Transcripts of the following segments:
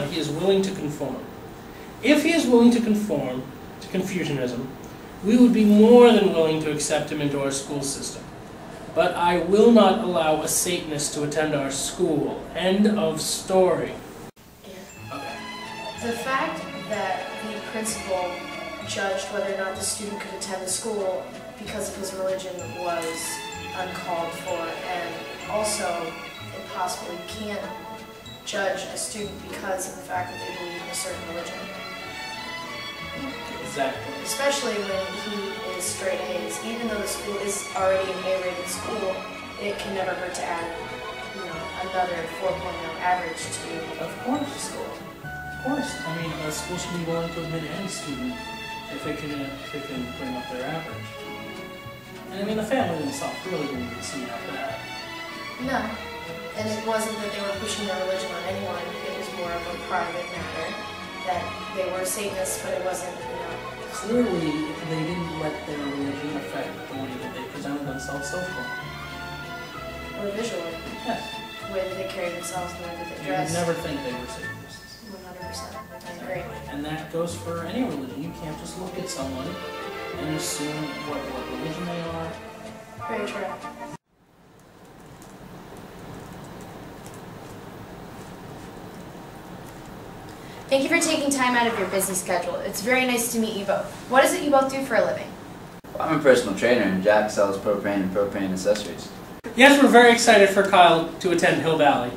he is willing to conform. If he is willing to conform to Confucianism, we would be more than willing to accept him into our school system. But I will not allow a Satanist to attend our school. End of story. Yeah. Okay. The fact that the principal judged whether or not the student could attend the school because of his religion was uncalled for, and also impossible. You can't judge a student because of the fact that they believe in a certain religion. Exactly. Especially when he is straight A's. Even though the school is already an A-rated school, it can never hurt to add, another 4.0 average to of course. the school. Of course. I mean, a school should be willing to admit any student if it can bring up their average. And I mean, the family themselves really didn't even seem that bad. No. And it wasn't that they were pushing their religion on anyone. It was more of a private matter that they were Satanists, but it wasn't, Clearly, they didn't let their religion affect the way that they presented themselves socially. Or visually. Yes. The way that they carried themselves, the way that they You would dressed. never think they were Satanists. 100%. I agree. And that goes for any religion. You can't just look at someone and assume what religion they are. Very true. Thank you for taking time out of your busy schedule. It's very nice to meet you both. What is it you both do for a living? Well, I'm a personal trainer, and Jack sells propane and propane accessories. Yes, we're very excited for Kyle to attend Hill Valley.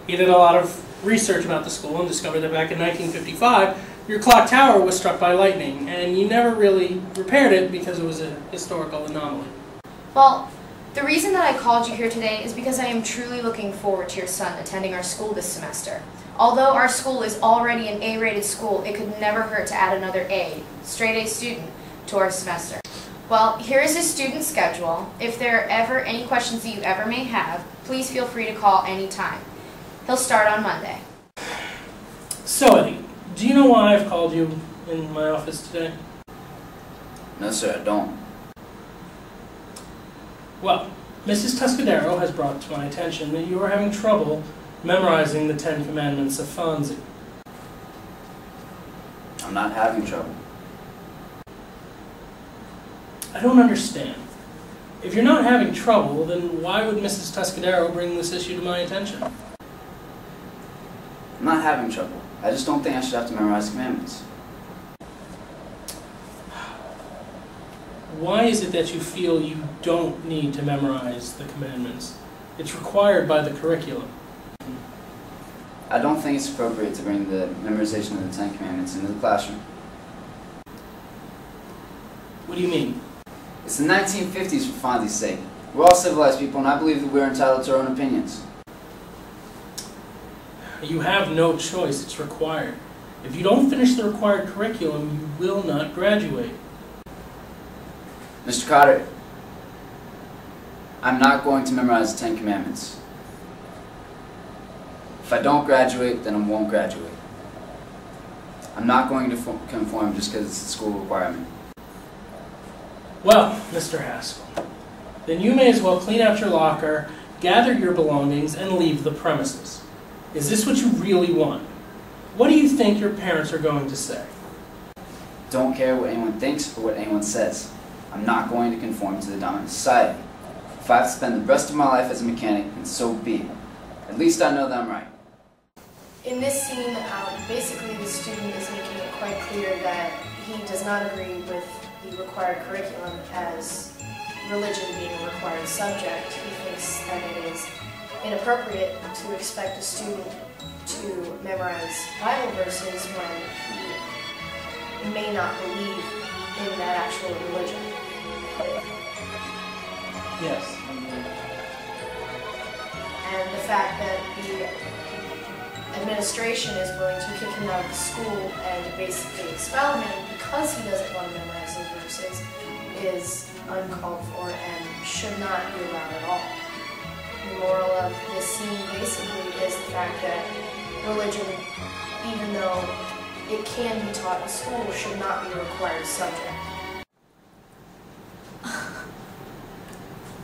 He did a lot of research about the school and discovered that back in 1955, your clock tower was struck by lightning, and you never really repaired it because it was a historical anomaly. Well, the reason that I called you here today is because I am truly looking forward to your son attending our school this semester. Although our school is already an A-rated school, it could never hurt to add another A, straight A student, to our semester. Well, here is his student schedule. If there are ever any questions that you ever may have, please feel free to call anytime. He'll start on Monday. So, Eddie, do you know why I've called you in my office today? No, sir, I don't. Well, Mrs. Tuscadero has brought to my attention that you are having trouble memorizing the 10 Commandments of Fonzie. I'm not having trouble. I don't understand. If you're not having trouble, then why would Mrs. Tuscadero bring this issue to my attention? I'm not having trouble. I just don't think I should have to memorize the commandments. Why is it that you feel you don't need to memorize the commandments? It's required by the curriculum. I don't think it's appropriate to bring the memorization of the 10 Commandments into the classroom. What do you mean? It's the 1950s for Fonzie's sake. We're all civilized people, and I believe that we're entitled to our own opinions. You have no choice. It's required. If you don't finish the required curriculum, you will not graduate. Mr. Cotter, I'm not going to memorize the 10 Commandments. If I don't graduate, then I won't graduate. I'm not going to conform just because it's a school requirement. Well, Mr. Haskell, then you may as well clean out your locker, gather your belongings, and leave the premises. Is this what you really want? What do you think your parents are going to say? Don't care what anyone thinks or what anyone says. I'm not going to conform to the dominant society. If I have to spend the rest of my life as a mechanic, then so be it. At least I know that I'm right. In this scene, basically the student is making it quite clear that he does not agree with the required curriculum as religion being a required subject. He thinks that it is inappropriate to expect a student to memorize Bible verses when he may not believe in that actual religion. Yes. And the fact that the administration is willing to kick him out of the school and basically expel him because he doesn't want to memorize those verses is uncalled for and should not be allowed at all. The moral of this scene basically is the fact that religion, even though it can be taught in school, should not be a required subject.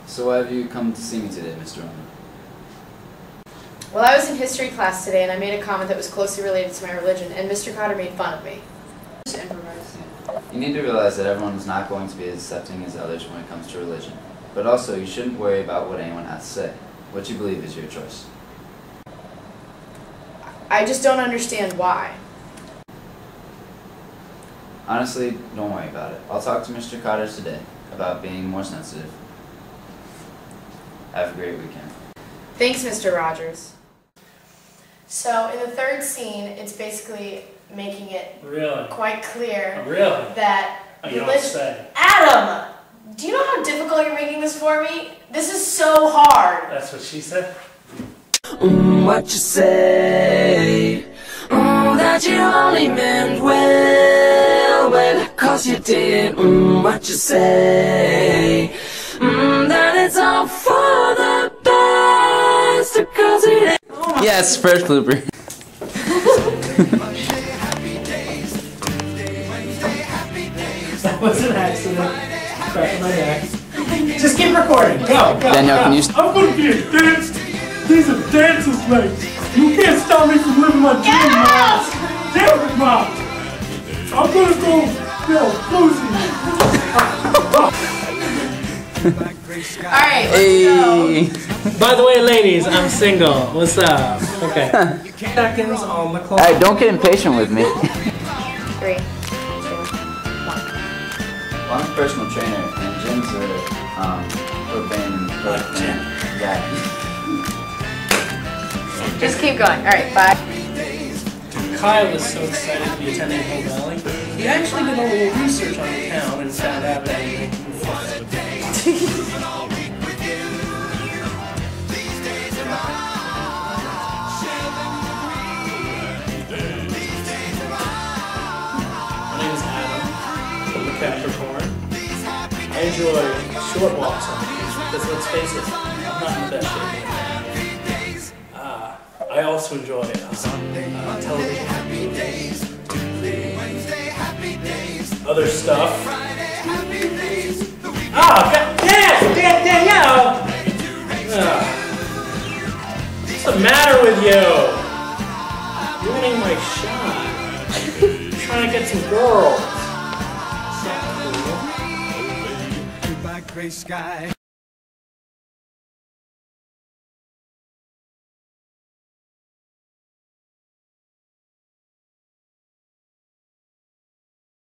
So why have you come to see me today, Mr. Owen? Well, I was in history class today and I made a comment that was closely related to my religion, and Mr. Cotter made fun of me. Just improvise. You need to realize that everyone is not going to be as accepting as others when it comes to religion. But also, you shouldn't worry about what anyone has to say. What you believe is your choice. I just don't understand why. Honestly, don't worry about it. I'll talk to Mr. Cotter today about being more sensitive. Have a great weekend. Thanks, Mr. Rogers. So in the third scene, it's basically making it Really? quite clear Really? that You don't say. Adam, do you know how difficult you're making this for me? This is so hard. That's what she said? What you say? That you only meant well, 'cause you did. What you say? That it's all for the best, 'cause it ain't. Yes, first blooper. That was an accident. Cracking my neck. Just keep recording. Go. Danielle, can you... I'm gonna be a dance. These are dancer's legs. You can't stop me from living my dream, Mom. Damn it, Mom. I'm gonna go, Lucy. Alright, let's go. By the way, ladies, I'm single. What's up? Okay. Seconds on the clock. Alright, don't get impatient with me. 3, 2, 1. I'm a personal trainer, and gyms are, propane and propane. Yeah. Just keep going. Alright, bye. Kyle was so excited to be attending Hill Valley. He actually did a little research on the town and found out that he My name is Adam. I'm a Capricorn. I enjoy short walks on the beach because, let's face it, I'm not in the best shape. I also enjoy television, movies, other stuff. Oh, Danielle! What's the matter with you? Ruining my shot. I'm trying to get some girls. Is that cool?